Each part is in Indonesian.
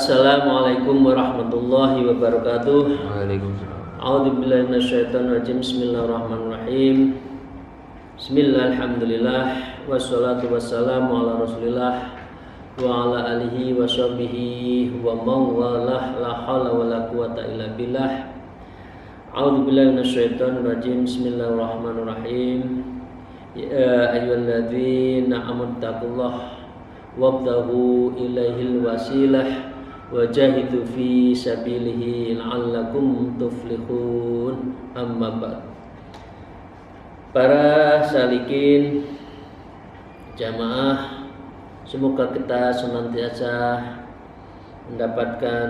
Assalamualaikum warahmatullahi wabarakatuh. Waalaikumsalam. A'udzubillahi minasyaitonirrajim. Bismillahirrahmanirrahim. Bismillah, alhamdulillah, wassalatu wassalamu ala rasulillah wa ala alihi wa sahbihi wa mawalah, la hawla wa la quwata illa billah. A'udzubillahi minasyaitonirrajim. Bismillahirrahmanirrahim. Ya ayyuhalladzina amanu taqullaha wabtaghu ilaihil wasilah wajahidu fi sabilihi la'allakum tuflihun. Amma ba'd. Para salikin jamaah, semoga kita senantiasa mendapatkan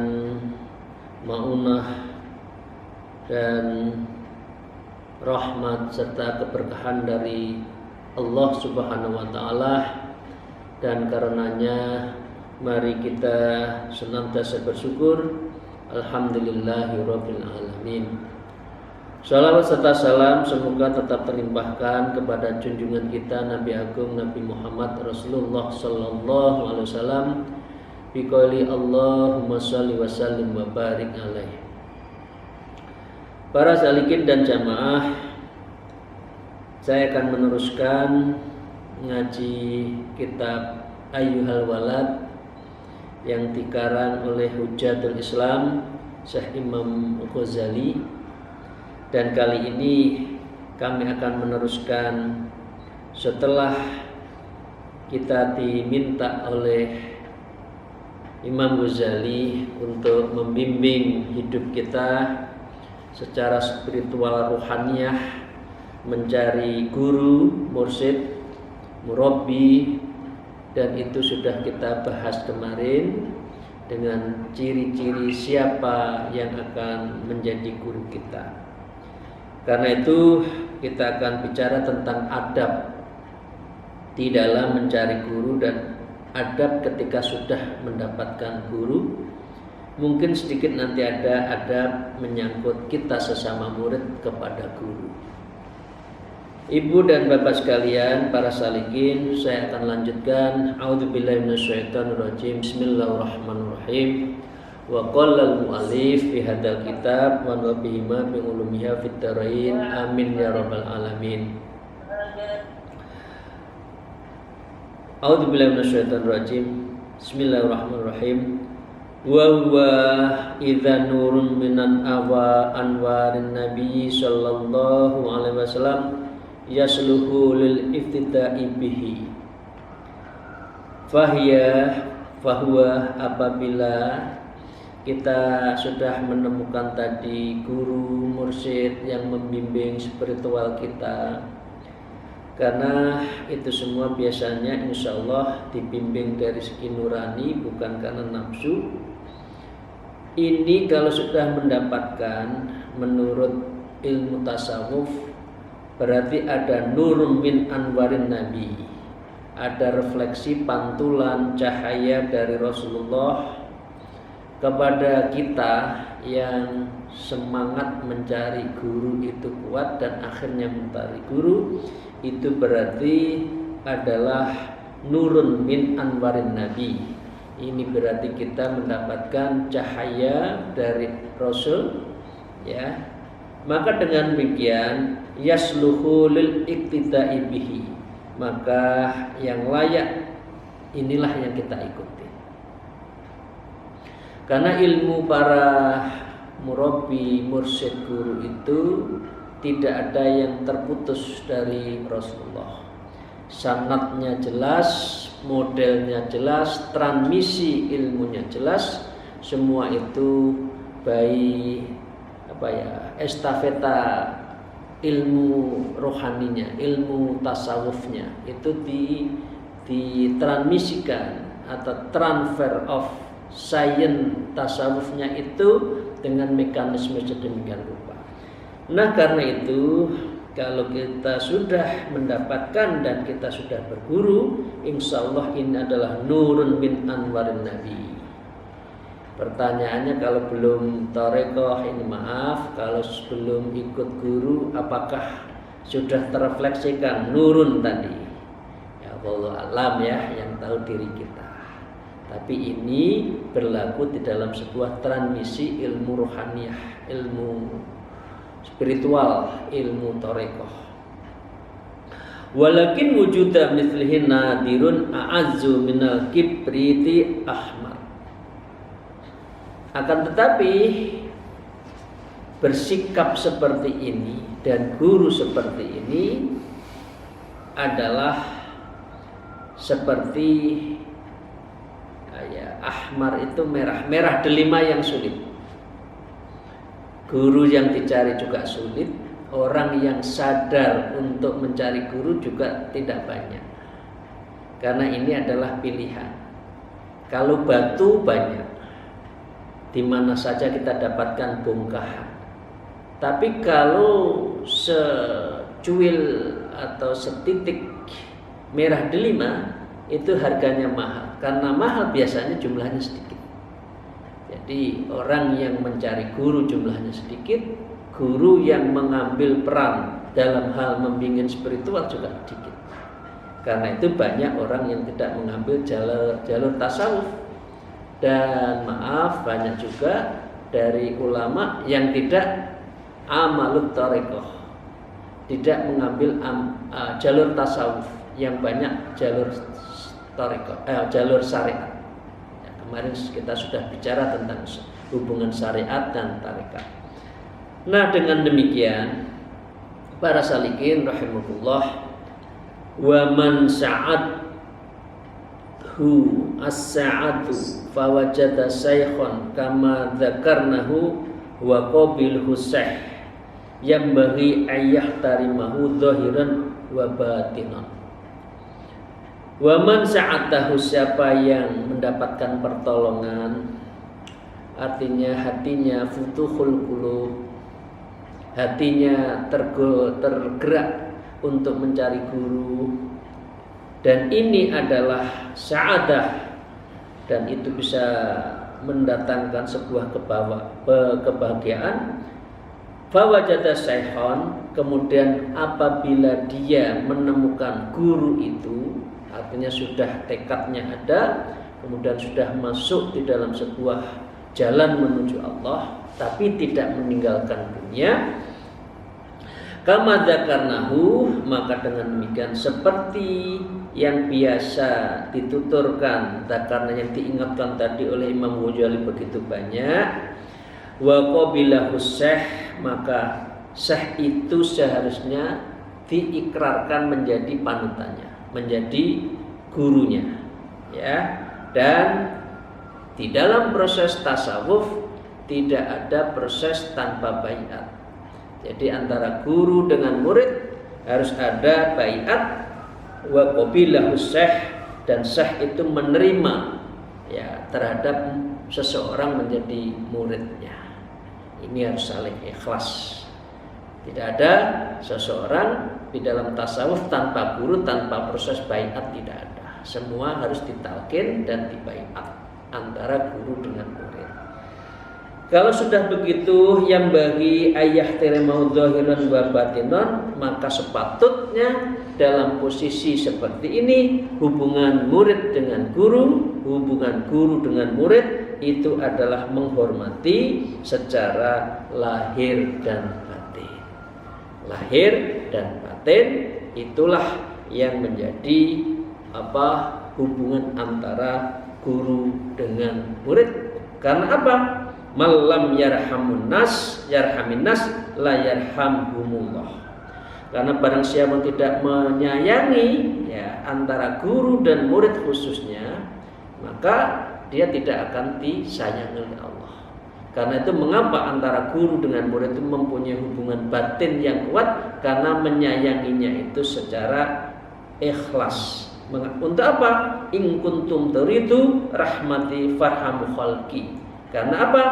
maunah dan rahmat serta keberkahan dari Allah Subhanahu wa taala, dan karenanya mari kita senantiasa bersyukur. Alhamdulillahirabbil alamin. Salawat serta salam semoga tetap terlimpahkan kepada junjungan kita Nabi Agung Nabi Muhammad Rasulullah sallallahu alaihi wasallam biqauli Allahumma shalli wa sallim wa barik alaihi. Para salikin dan jamaah, saya akan meneruskan ngaji kitab Ayyuhal Walad yang dikarang oleh Hujjatul Islam Syekh Imam Ghazali, dan kali ini kami akan meneruskan setelah kita diminta oleh Imam Ghazali untuk membimbing hidup kita secara spiritual ruhaniyah, mencari guru, mursyid, murabbi, dan itu sudah kita bahas kemarin dengan ciri-ciri siapa yang akan menjadi guru kita. Karena itu kita akan bicara tentang adab di dalam mencari guru dan adab ketika sudah mendapatkan guru. Mungkin sedikit nanti ada adab menyangkut kita sesama murid kepada guru. Ibu dan bapak sekalian, para salikin, saya akan lanjutkan. A'udzubillahi minasyaitonirrajim. Bismillahirrahmanirrahim. Wa qala al-mu'allif fi hadzal kitab wa bihima bi ulumiha fit darain. Amin ya rabbal alamin. A'udzubillahi minasyaitonirrajim. Bismillahirrahmanirrahim. Wa huwa idza nurun minan anwarin nabi sallallahu alaihi wasallam yasluhu lil iftida'i bihi. Fahuwa apabila kita sudah menemukan tadi guru mursyid yang membimbing spiritual kita, karena itu semua biasanya insyaallah dibimbing dari segi nurani, bukan karena nafsu. Ini kalau sudah mendapatkan menurut ilmu tasawuf, berarti ada nurun min anwarin nabi, ada refleksi pantulan cahaya dari Rasulullah kepada kita yang semangat mencari guru itu kuat dan akhirnya mencari guru. Itu berarti adalah nurun min anwarin nabi. Ini berarti kita mendapatkan cahaya dari Rasul, ya. Maka dengan demikian yasluhu lil iktida'i bihi, maka yang layak inilah yang kita ikuti. Karena ilmu para murabbi, mursyid, guru itu tidak ada yang terputus dari Rasulullah. Sanadnya jelas, modelnya jelas, transmisi ilmunya jelas, semua itu baik estafeta ilmu rohaninya, ilmu tasawufnya itu ditransmisikan atau transfer of science tasawufnya itu dengan mekanisme sedemikian rupa. Nah, karena itu kalau kita sudah mendapatkan dan kita sudah berguru, insya Allah ini adalah nurun min anwarin nabi. Pertanyaannya, kalau belum tarekoh ini maaf, kalau belum ikut guru, apakah sudah terrefleksikan nurun tadi? Ya Allah alam ya, yang tahu diri kita. Tapi ini berlaku di dalam sebuah transmisi ilmu rohaniyah, ilmu spiritual, ilmu thariqah. Walakin wujuda mithlihi nadirun a'azzu minal kibriti ahmar. Akan tetapi bersikap seperti ini dan guru seperti ini adalah seperti ahmar itu merah, merah delima yang sulit. Guru yang dicari juga sulit, orang yang sadar untuk mencari guru juga tidak banyak. Karena ini adalah pilihan. Kalau batu banyak, di mana saja kita dapatkan bongkahan. Tapi kalau secuil atau setitik merah delima itu harganya mahal. Karena mahal biasanya jumlahnya sedikit. Jadi orang yang mencari guru jumlahnya sedikit, guru yang mengambil peran dalam hal membimbing spiritual juga sedikit. Karena itu banyak orang yang tidak mengambil jalur tasawuf. Dan maaf, banyak juga dari ulama yang tidak amalut thariqah, tidak mengambil jalur tasawuf, yang banyak jalur thariqah, jalur syariat. Ya, kemarin kita sudah bicara tentang hubungan syariat dan thariqah. Nah, dengan demikian para salikin rahimahullah, wa man sa'adhu as-sa'atu fawajada syaikhan kama dzakarnahu wa qabilhu syaikh yambaghi ayyahtarimahu zahiran wa batinan. Wa man sa'atahu, siapa yang mendapatkan pertolongan, artinya hatinya futuhul qulub, hatinya tergerak untuk mencari guru, dan ini adalah sa'adah, dan itu bisa mendatangkan sebuah kebahagiaan. Fawajada syaikhan, kemudian apabila dia menemukan guru itu, artinya sudah tekadnya ada, kemudian sudah masuk di dalam sebuah jalan menuju Allah, tapi tidak meninggalkan dunia. Kama dzakarnahu, maka dengan demikian seperti yang biasa dituturkan, karena yang diingatkan tadi oleh Imam Ghazali begitu banyak. Wa qabilahu syekh, maka syekh itu seharusnya diikrarkan menjadi panutannya, menjadi gurunya, ya. Dan di dalam proses tasawuf tidak ada proses tanpa baiat. Jadi antara guru dengan murid harus ada baiat. Wa qabilahu syekh, dan syekh itu menerima ya terhadap seseorang menjadi muridnya. Ini harus saling ikhlas. Tidak ada seseorang di dalam tasawuf tanpa guru, tanpa proses baiat, tidak ada. Semua harus ditalkin dan dibaiat antara guru dengan murid. Kalau sudah begitu, yang bagi ayah teremau zahiran wa batinan, maka sepatutnya dalam posisi seperti ini, hubungan murid dengan guru, hubungan guru dengan murid itu adalah menghormati secara lahir dan batin. Lahir dan batin itulah yang menjadi hubungan antara guru dengan murid. Karena apa? Malam yarhamun nas yarhamin nas la yarhamhumullah. Karena barang siapa tidak menyayangi ya antara guru dan murid khususnya, maka dia tidak akan disayangi oleh Allah. Karena itu mengapa antara guru dengan murid itu mempunyai hubungan batin yang kuat, karena menyayanginya itu secara ikhlas. Untuk apa? In kuntum turidu rahmati farhamu khalqi. Karena apa?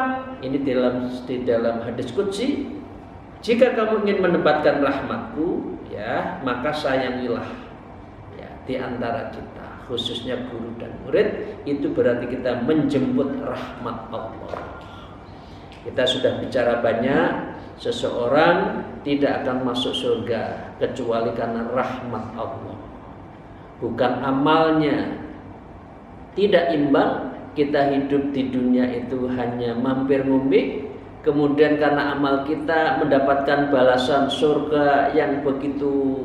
Ini di dalam hadis qudsi, jika kamu ingin mendapatkan rahmatku, ya, maka sayangilah ya di antara kita, khususnya guru dan murid. Itu berarti kita menjemput rahmat Allah. Kita sudah bicara banyak, seseorang tidak akan masuk surga kecuali karena rahmat Allah. Bukan amalnya tidak imbang, kita hidup di dunia itu hanya mampir ngombe, kemudian karena amal kita mendapatkan balasan surga yang begitu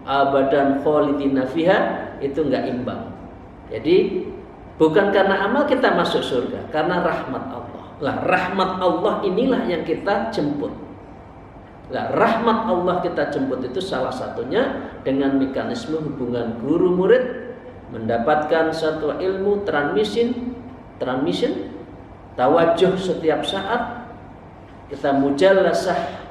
abadan khalidina fiha, itu enggak imbang. Jadi bukan karena amal kita masuk surga, karena rahmat Allah. Lah rahmat Allah inilah yang kita jemput. Lah rahmat Allah kita jemput itu salah satunya dengan mekanisme hubungan guru murid, mendapatkan satu ilmu transmission, tawajuh setiap saat, kita mujalasah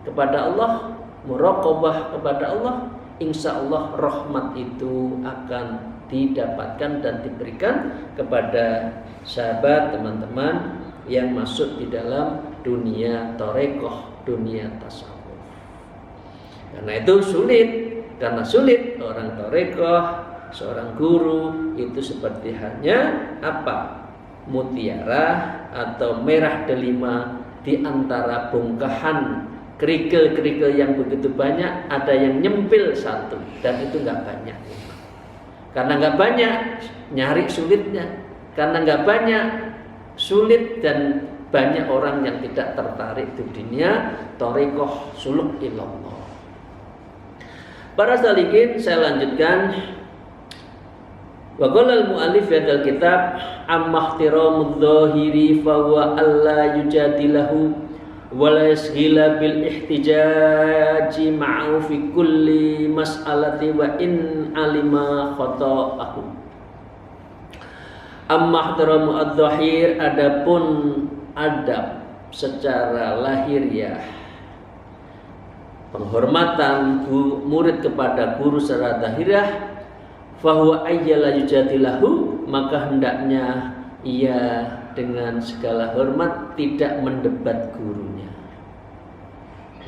kepada Allah, muraqabah kepada Allah, insya Allah rahmat itu akan didapatkan dan diberikan kepada sahabat, teman-teman yang masuk di dalam dunia tarekoh, dunia tasawuf. Karena itu sulit orang tarekoh, seorang guru itu seperti hanya apa? Mutiara atau merah delima di antara bongkahan kerikil-kerikil yang begitu banyak, ada yang nyempil satu, dan itu nggak banyak. Karena nggak banyak, nyari sulitnya. Karena nggak banyak, sulit, dan banyak orang yang tidak tertarik di dunia thariqah suluk ilallah. Para salikin, saya lanjutkan. Wa qala al-mu'allif hadal kitab amma ihtiramudz zahiri fa huwa alla yujadilahu wa la yashghila bil ihtijaji ma'u fi kulli mas'alati wa in alima khata'ahu. Amma ihtiramu adz-zahir, adapun adab secara lahiriah, penghormatan murid kepada guru secara zahiriah, fahuwa ayyala yujadilahu, maka hendaknya ia dengan segala hormat tidak mendebat gurunya.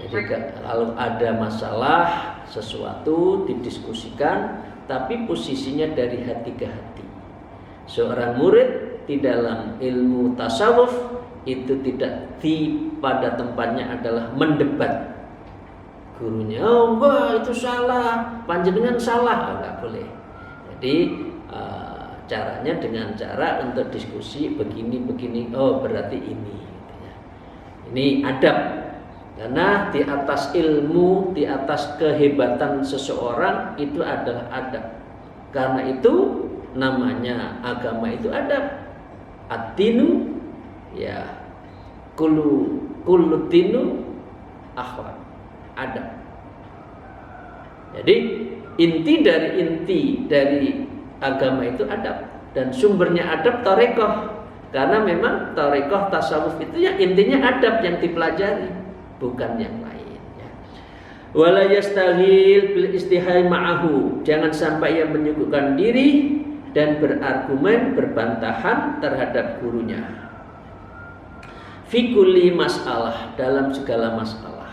Jadi kalau ada masalah sesuatu didiskusikan, tapi posisinya dari hati ke hati. Seorang murid di dalam ilmu tasawuf itu tidak pada tempatnya adalah mendebat gurunya. Oh enggak, itu salah, panjenengan salah, enggak boleh. Jadi caranya dengan cara untuk diskusi begini, oh berarti ini. Ini adab. Karena di atas ilmu, di atas kehebatan seseorang itu adalah adab. Karena itu namanya agama itu adab. Ad-dinu ya kullu dinu akhlak, adab. Jadi inti dari agama itu adab, dan sumbernya adab tarekoh. Karena memang tarekoh tasawuf itu ya intinya adab yang dipelajari, bukan yang lain ya. Wala yastaghil bil istihai ma'ahu, jangan sampai ia menyibukkan diri dan berargumen, berbantahan terhadap gurunya. Fi kulli masalah, dalam segala masalah.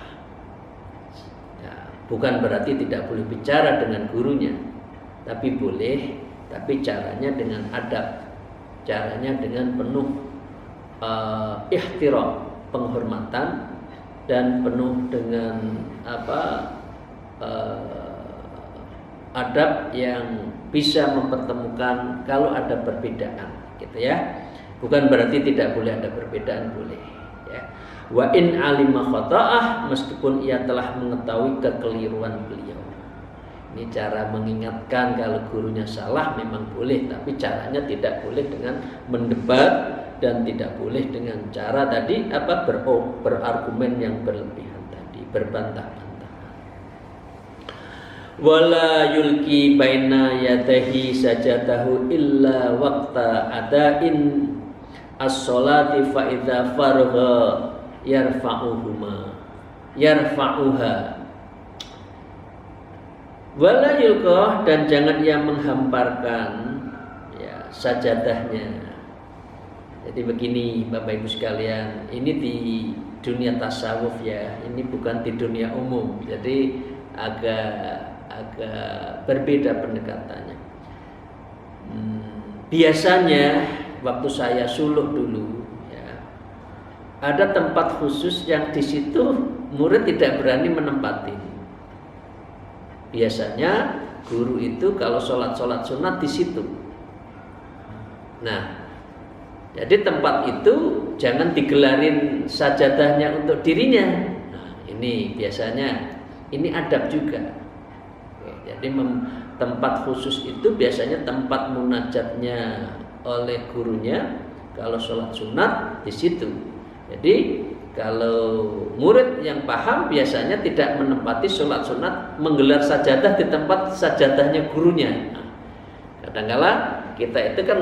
Ya, bukan berarti tidak boleh bicara dengan gurunya, tapi boleh, tapi caranya dengan adab, caranya dengan penuh ihtiram, penghormatan, dan penuh dengan adab yang bisa mempertemukan kalau ada perbedaan, gitu ya. Bukan berarti tidak boleh ada perbedaan, boleh ya. Wa in alima khata'ah, meskipun ia telah mengetahui kekeliruan beliau. Ini cara mengingatkan kalau gurunya salah memang boleh, tapi caranya tidak boleh dengan mendebat dan tidak boleh dengan cara tadi berargumen yang berlebihan tadi, berbantah-bantah. Wala yulki baina yadahi sajatahu illa waqta adain as-sholati fa idza faragha yarfa'uha. Wala yulqah, dan jangan ia menghamparkan ya sajadahnya. Jadi begini Bapak Ibu sekalian, ini di dunia tasawuf ya, ini bukan di dunia umum. Jadi agak berbeda pendekatannya. Biasanya waktu saya suluk dulu ya, ada tempat khusus yang di situ murid tidak berani menempati. Biasanya guru itu kalau sholat sunat di situ. Nah, Jadi tempat itu jangan digelarin sajadahnya untuk dirinya. Nah, ini biasanya ini adab juga. Jadi tempat khusus itu biasanya tempat munajatnya oleh gurunya. Kalau sholat sunat di situ. Jadi kalau murid yang paham biasanya tidak menempati sholat sunat menggelar sajadah di tempat sajadahnya gurunya. Nah, kadang-kala kita itu kan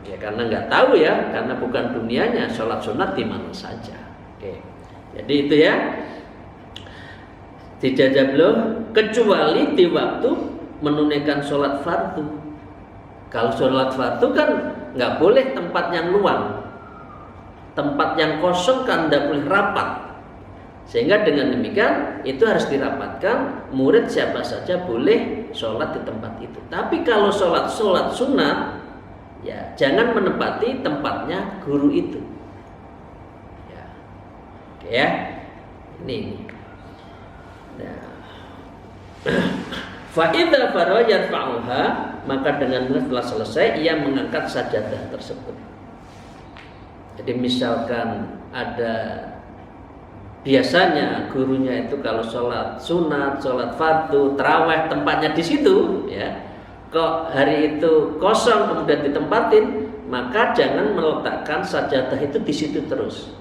ya karena nggak tahu ya, karena bukan dunianya, sholat sunat di mana saja. Oke. Jadi itu ya. Dijajab loh, kecuali di waktu menunaikan sholat fardu. Kalau sholat fardu kan nggak boleh tempat yang luang, tempat yang kosong kan tidak boleh rapat. Sehingga dengan demikian itu harus dirapatkan. Murid siapa saja boleh sholat di tempat itu. Tapi kalau sholat sunat, ya jangan menempati tempatnya guru itu. Ya, oke ya, ini. Nah. Fa'idha faro yarfa'uha, maka dengan setelah selesai ia mengangkat sajadah tersebut. Jadi misalkan ada biasanya gurunya itu kalau sholat sunat, sholat fardu, taraweh tempatnya di situ, ya. Kok hari itu kosong kemudian ditempatin, maka jangan meletakkan sajadah itu di situ terus.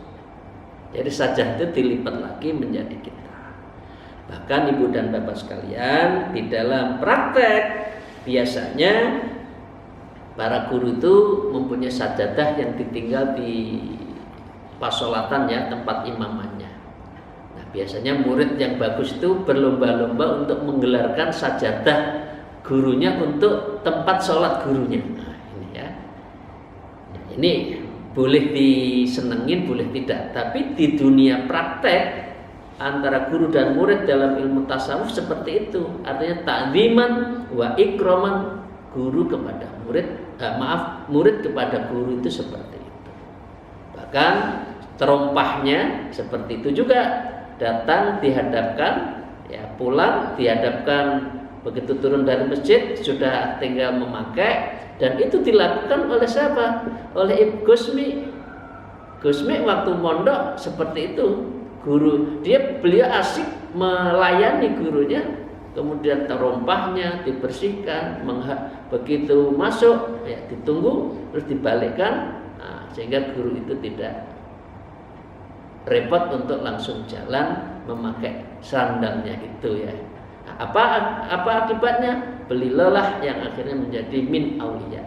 Jadi sajadah itu dilipat lagi menjadi kita. Bahkan ibu dan bapak sekalian, di dalam praktek biasanya para guru itu mempunyai sajadah yang ditinggal di pasolatan ya, tempat imamannya. Nah, biasanya murid yang bagus itu berlomba-lomba untuk menggelarkan sajadah gurunya untuk tempat sholat gurunya. Nah, ini ya. Nah, ini boleh disenengin, boleh tidak. Tapi di dunia praktek antara guru dan murid dalam ilmu tasawuf seperti itu. Artinya ta'ziman wa ikraman, guru kepada murid, murid kepada guru itu seperti itu. Bahkan terompahnya seperti itu juga, datang dihadapkan, ya pulang dihadapkan. Begitu turun dari masjid sudah tinggal memakai, dan itu dilakukan oleh siapa? Oleh Ibnu Gusmi. Gusmi waktu mondok seperti itu. Beliau asik melayani gurunya, kemudian terompahnya dibersihkan, begitu masuk ya ditunggu terus dibalikkan, nah, sehingga guru itu tidak repot untuk langsung jalan memakai sandalnya itu ya. Apa akibatnya? Beliaulah yang akhirnya menjadi min auliya.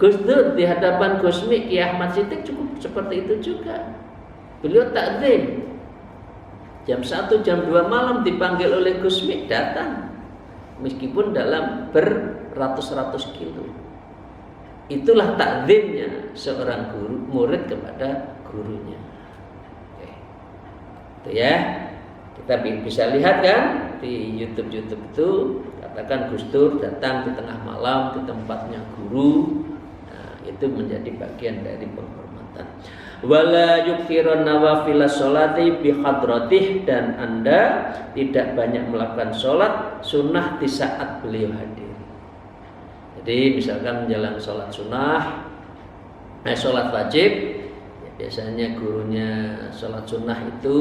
Gus Dur di hadapan Gusmi, Ki Ahmad Siddiq cukup seperti itu juga. Beliau takzim. Jam 1, jam 2 malam dipanggil oleh Gusmi, datang. Meskipun dalam beratus-ratus kilo. Itulah takzimnya seorang guru, murid kepada gurunya. Itu ya, kita bisa lihat kan di YouTube itu, katakan Gus Dur datang di tengah malam di tempatnya guru. Nah, itu menjadi bagian dari penghormatan. Wala yukthirun nawafil sholati bi hadratih, dan Anda tidak banyak melakukan sholat sunnah di saat beliau hadir. Jadi misalkan menjelang sholat sunnah, sholat wajib, biasanya gurunya sholat sunnah itu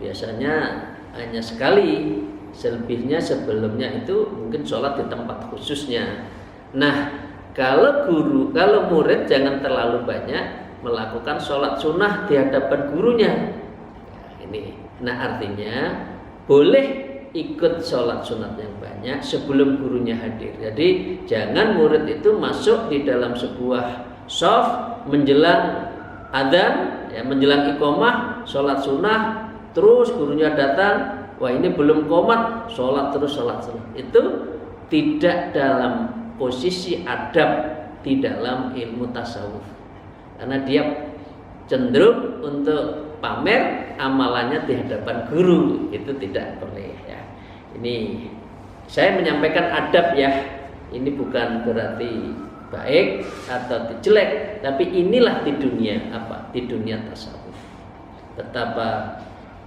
biasanya hanya sekali, selebihnya sebelumnya itu mungkin sholat di tempat khususnya. Nah, kalau murid jangan terlalu banyak melakukan sholat sunnah di hadapan gurunya. Nah artinya boleh ikut sholat sunat yang banyak sebelum gurunya hadir. Jadi jangan murid itu masuk di dalam sebuah shaf menjelang adzan, ya, menjelang iqomah, sholat sunnah, terus gurunya datang, wah ini belum qomat, sholat terus. Itu tidak dalam posisi adab di dalam ilmu tasawuf, karena dia cenderung untuk pamer amalannya di hadapan guru, itu tidak boleh ya. Ini saya menyampaikan adab ya, ini bukan berarti baik atau jelek, tapi inilah di dunia di dunia tasawuf. Betapa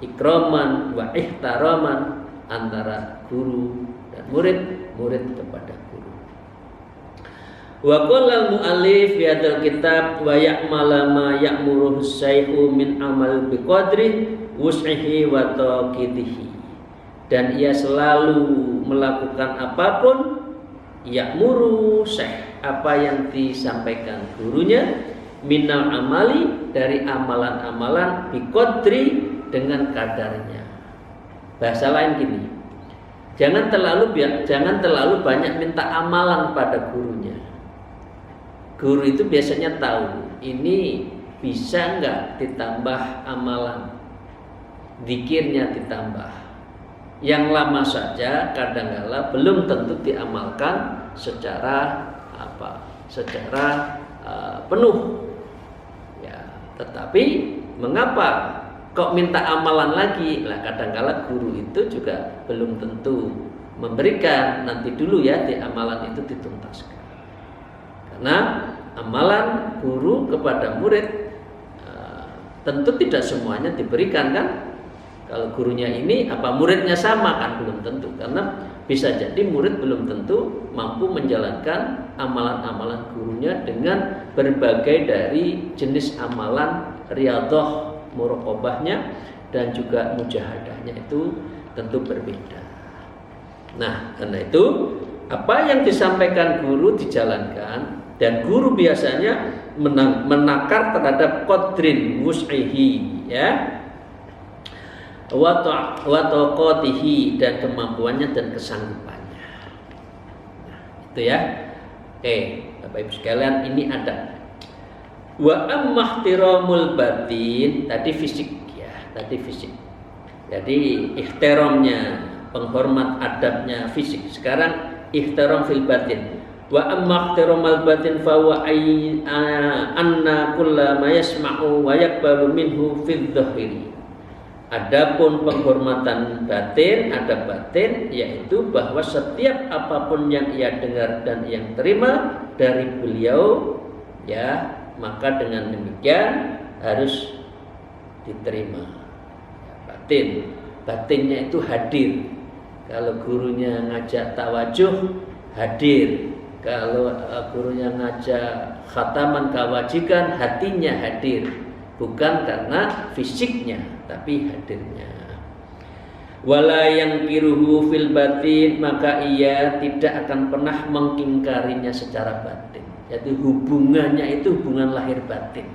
ikraman wa ihtaraman antara guru dan murid kepada guru. Wa qala al-mu'allif fi hadzal kitab wa ya'mala ma ya'muruhu syai'u min amal biqadri wus'ihi wa taqitihi. Dan ia selalu melakukan apapun ya'muru syekh, apa yang disampaikan gurunya, minal amali, dari amalan-amalan, biqadri, dengan kadarnya. Bahasa lain gini, jangan terlalu banyak minta amalan pada gurunya. Guru itu biasanya tahu ini bisa enggak ditambah amalan, zikirnya ditambah. Yang lama saja kadang-kala belum tentu diamalkan secara penuh. Ya, tetapi mengapa kok minta amalan lagi? Lah kadang-kala guru itu juga belum tentu memberikan. Nanti dulu ya di amalan itu dituntaskan. Karena amalan guru kepada murid tentu tidak semuanya diberikan kan. Kalau gurunya ini apa muridnya sama kan belum tentu. Karena bisa jadi murid belum tentu mampu menjalankan amalan-amalan gurunya dengan berbagai dari jenis amalan riyadhah, muraqabahnya dan juga mujahadahnya itu tentu berbeda. Nah, karena itu apa yang disampaikan guru dijalankan, dan guru biasanya menakar terhadap qadrin wus'ihi, ya, wa taqatihi, dan kemampuannya dan kesanggupannya. Nah, itu ya. Oke, Bapak Ibu sekalian, ini ada wa amma ihtiramul batin, tadi fisik ya, tadi fisik. Jadi ihtiramnya, penghormat adabnya fisik. Sekarang ihtiram fil batin. Wa amma ihtiramul batin fa wa anna kullama yasma'u wa yaqbalu minhu fil dhahiri. Adapun penghormatan batin, adab batin, yaitu bahwa setiap apapun yang ia dengar dan yang terima dari beliau, ya, maka dengan demikian harus diterima. Batin, batinnya itu hadir. Kalau gurunya ngajak tawajuh, hadir. Kalau gurunya ngajak khataman kewajiban, hatinya hadir. Bukan karena fisiknya, tapi hadirnya. Wala yang kiruhu fil batin, maka ia tidak akan pernah mengingkarinya secara batin. Jadi hubungannya itu hubungan lahir batin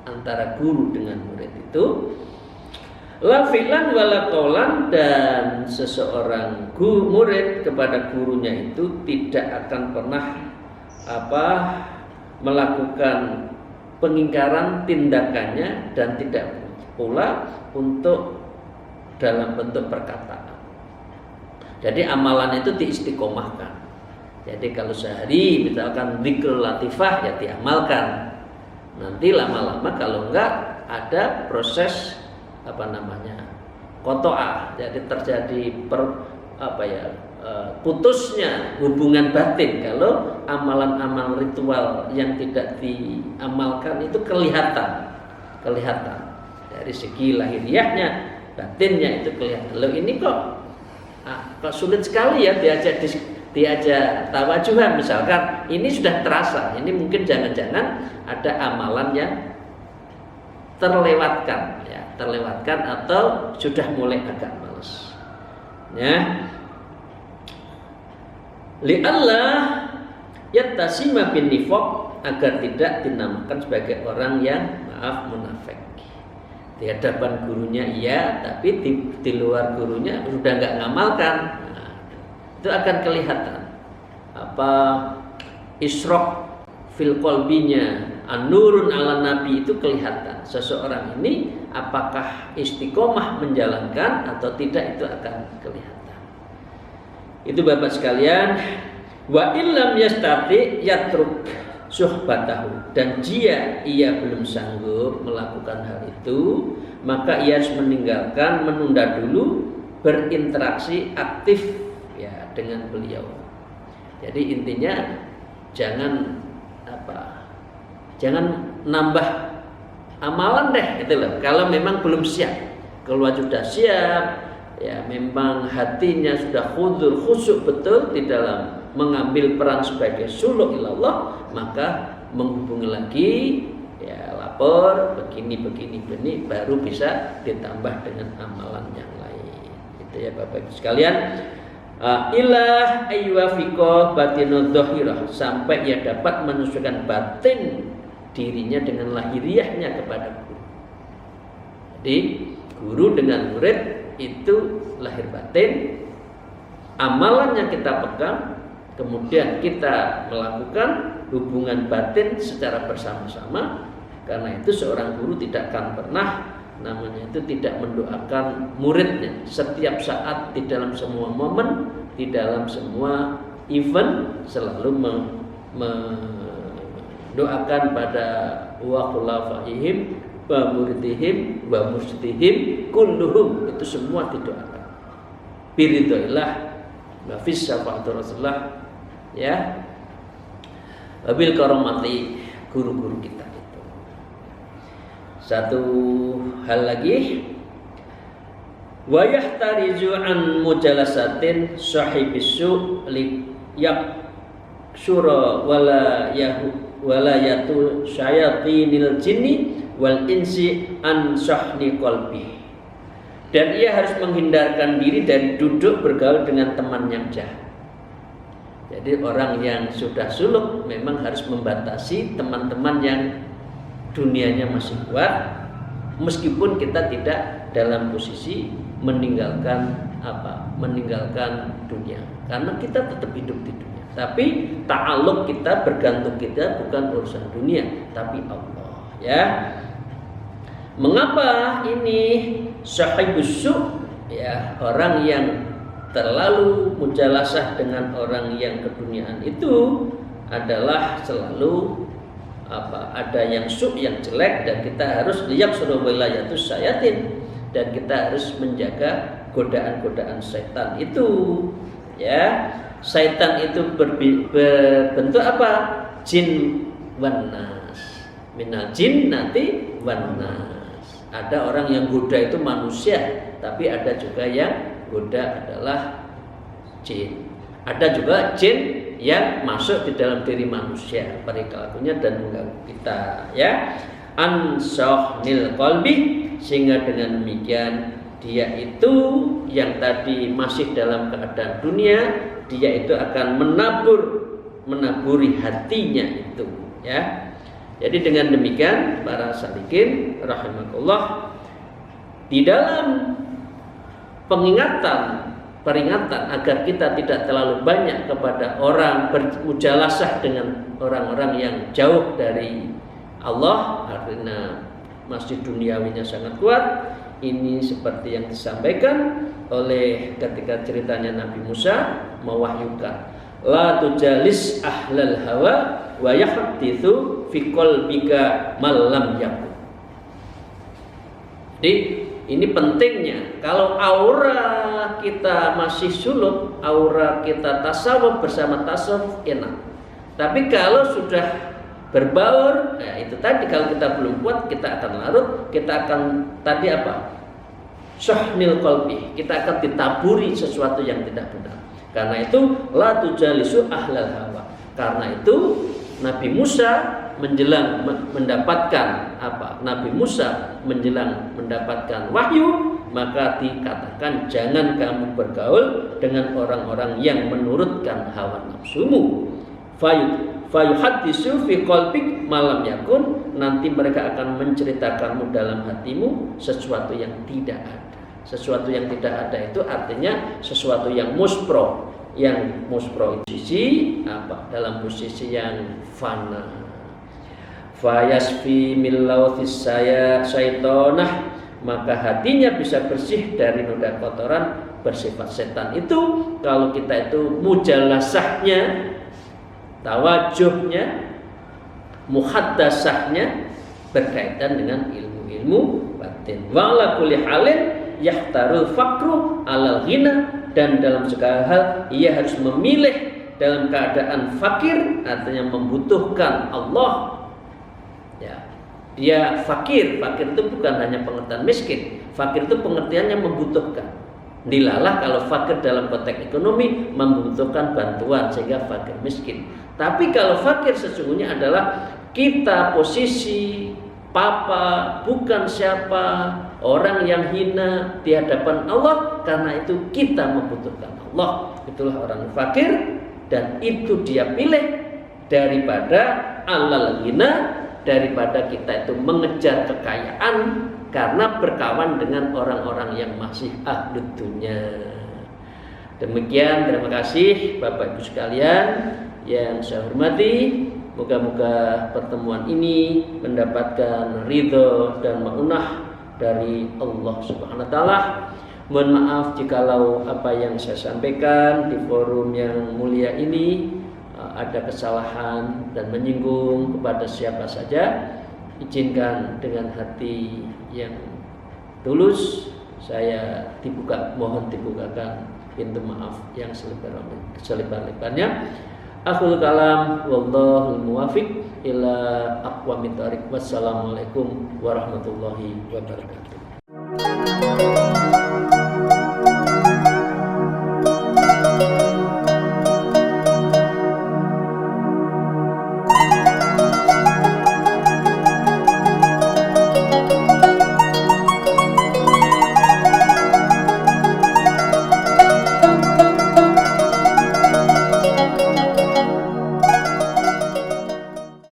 antara guru dengan murid itu. La fi'lan wala qaulan, dan seseorang murid kepada gurunya itu tidak akan pernah melakukan pengingkaran tindakannya, dan tidak pula untuk dalam bentuk perkataan. Jadi amalan itu diistiqomahkan. Jadi kalau sehari misalkan zikr latifah, ya diamalkan. Nanti lama-lama kalau enggak ada proses qota'ah, jadi terjadi putusnya hubungan batin. Kalau amalan-amalan ritual yang tidak diamalkan itu kelihatan dari segi lahiriahnya, batinnya itu kelihatan. Loh, ini kok sulit sekali ya diajak tawajuhan misalkan. Ini sudah terasa, ini mungkin jangan-jangan ada amalan yang terlewatkan atau sudah mulai agak males. Ya. Li'allah yattasima bin nifaq, agar tidak dinamakan sebagai orang yang munafik. Di hadapan gurunya iya, tapi di luar gurunya sudah enggak ngamalkan. Nah, itu akan kelihatan isyraq fil qalbinya, an-nurun ala nabi, itu kelihatan. Seseorang ini apakah istiqomah menjalankan atau tidak, itu akan kelihatan. Itu Bapak sekalian. Wa illam yastati yatruk suhbatahu, dan jika ia belum sanggup melakukan hal itu, maka ia harus meninggalkan, menunda dulu berinteraksi aktif ya dengan beliau. Jadi intinya jangan nambah amalan deh, gitu loh. Kalau memang belum siap, kalau sudah siap, ya memang hatinya sudah khusyuk betul di dalam mengambil peran sebagai suluk ilallah, maka menghubungi lagi, ya lapor begini baru bisa ditambah dengan amalan yang lain. Itu ya Bapak Ibu sekalian. Ilah ayyuwafiqah batinu dhahirah, sampai ia dapat menyesuaikan batin dirinya dengan lahiriahnya kepada guru. Jadi guru dengan murid itu lahir batin, amalan yang kita pegang, kemudian kita melakukan hubungan batin secara bersama-sama. Karena itu seorang guru tidak akan pernah tidak mendoakan muridnya setiap saat, di dalam semua momen, di dalam semua event, selalu mendoakan pada wa khulafaihim wa muridihim wa mursyidihim kulluhum, itu semua didoakan biridillah wa fis syafa'atir rasulullah, ya, wabil karamati guru-guru kita. Satu hal lagi, wa yahtarizu an mujalasatin sahibisu li yaksyura wala yatu syayatinil jinni wal insi an sahni qalbi. Dan ia harus menghindarkan diri dari duduk bergaul dengan teman yang jahat. Jadi orang yang sudah suluk memang harus membatasi teman-teman yang dunianya masih kuat, meskipun kita tidak dalam posisi meninggalkan dunia, karena kita tetap hidup di dunia. Tapi ta'alluq kita, bergantung kita bukan urusan dunia, tapi Allah, ya. Mengapa ini sahibus su', ya, orang yang terlalu mujalasah dengan orang yang keduniaan itu adalah selalu ada yang su', yang jelek, dan kita harus lihat suruh wilayatus syayatin, dan kita harus menjaga godaan-godaan setan itu, ya. Setan itu berbentuk apa? Jin wan nas, minal jin nanti wan nas. Ada orang yang goda itu manusia, tapi ada juga yang goda adalah jin. Ada juga jin yang masuk di dalam diri manusia, perilakunya dan mengganggu kita, ya. Ansahnil qalbi, sehingga dengan demikian dia itu yang tadi masih dalam keadaan dunia, dia itu akan menaburi hatinya itu, ya. Jadi dengan demikian para salikin rahimakumullah, di dalam peringatan agar kita tidak terlalu banyak kepada orang bermujalasah dengan orang-orang yang jauh dari Allah, karena masih duniawinya sangat kuat. Ini seperti yang disampaikan oleh ketika ceritanya Nabi Musa mewahyukan, la tujalis ahlal hawa wa yahditsu fi qalbika mal lam yakun. Jadi ini pentingnya, kalau aura kita masih suluk, aura kita tasawuf bersama tasawuf enak. Tapi kalau sudah berbaur, ya itu tadi, kalau kita belum kuat, kita akan larut, kita akan tadi apa? Sahnil qalbi, kita akan ditaburi sesuatu yang tidak benar. Karena itu la tujalisu ahlal hawa. Karena itu Nabi Musa menjelang mendapatkan apa? Nabi Musa menjelang mendapatkan wahyu, maka dikatakan jangan kamu bergaul dengan orang-orang yang menurutkan hawa nafsumu. Fayuhaddisu fi qalbik malam yakun, nanti mereka akan menceritakanmu dalam hatimu sesuatu yang tidak ada. Sesuatu yang tidak ada itu artinya sesuatu yang muspro. Yang muspro sisi apa? Dalam posisi yang fana. Fayasfi millautis syaitonah, maka hatinya bisa bersih dari noda kotoran bersifat setan itu kalau kita itu mujalasahnya, tawajuhnya, muhaddasahnya berkaitan dengan ilmu-ilmu batin. Wa ala kulli halin yahtarul faqru alal ghina, dan dalam segala hal ia harus memilih dalam keadaan fakir, artinya membutuhkan Allah. Ya, dia fakir. Fakir itu bukan hanya pengertian miskin. Fakir itu pengertiannya membutuhkan. Dilalah kalau fakir dalam konteks ekonomi membutuhkan bantuan sehingga fakir miskin. Tapi kalau fakir sesungguhnya adalah kita posisi papa, bukan siapa, orang yang hina di hadapan Allah, karena itu kita membutuhkan Allah. Itulah orang fakir, dan itu dia pilih daripada alal ghina, daripada kita itu mengejar kekayaan karena berkawan dengan orang-orang yang masih ahli dunia. Demikian, terima kasih Bapak Ibu sekalian yang saya hormati. Moga-moga pertemuan ini mendapatkan ridho dan maunah dari Allah Subhanahu wa taala. Mohon maaf jikalau apa yang saya sampaikan di forum yang mulia ini ada kesalahan dan menyinggung kepada siapa saja. Izinkan dengan hati yang tulus saya mohon dibukakan pintu maaf yang selebar-lebarnya. Akhul kalam wallahul muwafiq ila aqwamit thariq. Wassalamualaikum warahmatullahi wabarakatuh.